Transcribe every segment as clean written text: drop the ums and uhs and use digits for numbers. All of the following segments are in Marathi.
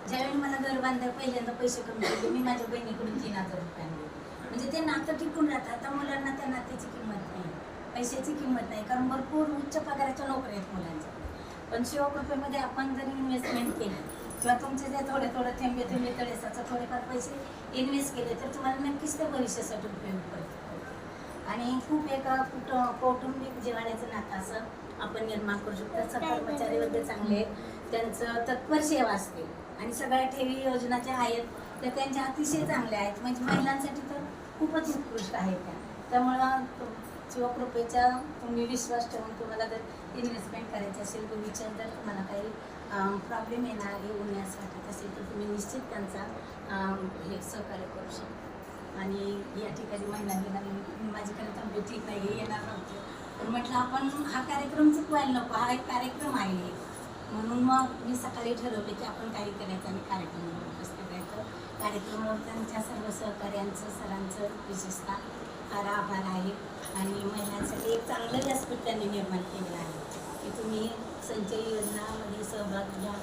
ज्यावेळी मला घर बांधायला पहिल्यांदा पैसे कमी केले मी माझ्या बहिणीकडून 3,000 रुपये आणले. म्हणजे ते नातं टिकून राहतं. आता मुलांना त्या नात्याची किंमत नाही, पैशाची किंमत नाही, कारण भरपूर उच्च पगाराच्या नोकऱ्या आहेत मुलांच्या. पण शिवकृपेमध्ये आपण जर इन्व्हेस्टमेंट केली किंवा तुमचे जे थोडे थोडे थेंबे थेंबे तळेसाचं थोडेफार पैसे इन्व्हेस्ट केले तर तुम्हाला नक्कीच ते भविष्यासाठी उपयोग पडतो. आणि खूप एक कौटुंबिक जिव्हाळ्याचं नातं असं आपण निर्माण करू शकतो. त्याचं कर्मचारी वगैरे चांगले, त्यांचं तत्पर सेवा असते आणि सगळ्या ठेवी योजना ज्या आहेत त्या त्यांच्या अतिशय चांगल्या आहेत. म्हणजे महिलांसाठी तर खूपच उत्कृष्ट आहेत त्या. त्यामुळं शिवकृपेच्या तुम्ही विश्वास ठेवून तुम्हाला जर इन्व्हेस्टमेंट करायची असेल भविष्यात जर तुम्हाला काही प्रॉब्लेम येऊ नये असं वाटत असेल तर तुम्ही निश्चित त्यांचा हे सहकार्य करू शकता. आणि या ठिकाणी महिला दिनानिमित्त माझ्याकडे तब्येत ठीक नाही येणार नव्हते, पण म्हटलं आपण हा कार्यक्रम चुकवायला नको, हा एक कार्यक्रम आहे. म्हणून मग मी सकाळी ठरवले की आपण काही करायचं आणि कार्यक्रमावर उपस्थित राहायचं. कार्यक्रमावर त्यांच्या सर्व सहकार्यांचं सरांचं विशेषतः फार आभार आहे. आणि महिलांसाठी एक चांगलं व्यासपीठ त्यांनी निर्माण केलेलं आहे की तुम्ही संचय योजनामध्ये सहभाग घ्या.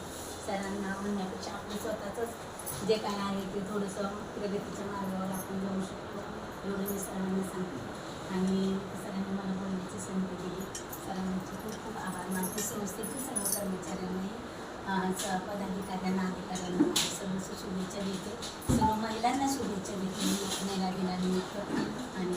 सरांना म्हणण्यापेक्षा आपलं स्वतःचंच जे काय आहे ते थोडंसं प्रगतीच्या मार्गावर आपण जाऊ शकतो एवढं मी सरांना सांगते. आणि सरांनी मला बोलण्याची संधी दिली. सरांचे खूप खूप आभार मानते. संस्थेतील सर्व कर्मचाऱ्यांनी पदाधिकाऱ्यांना अधिकाऱ्यांना सर्व शुभेच्छा देते. सर्व महिलांना शुभेच्छा देते महिला दिनानिमित्त. आणि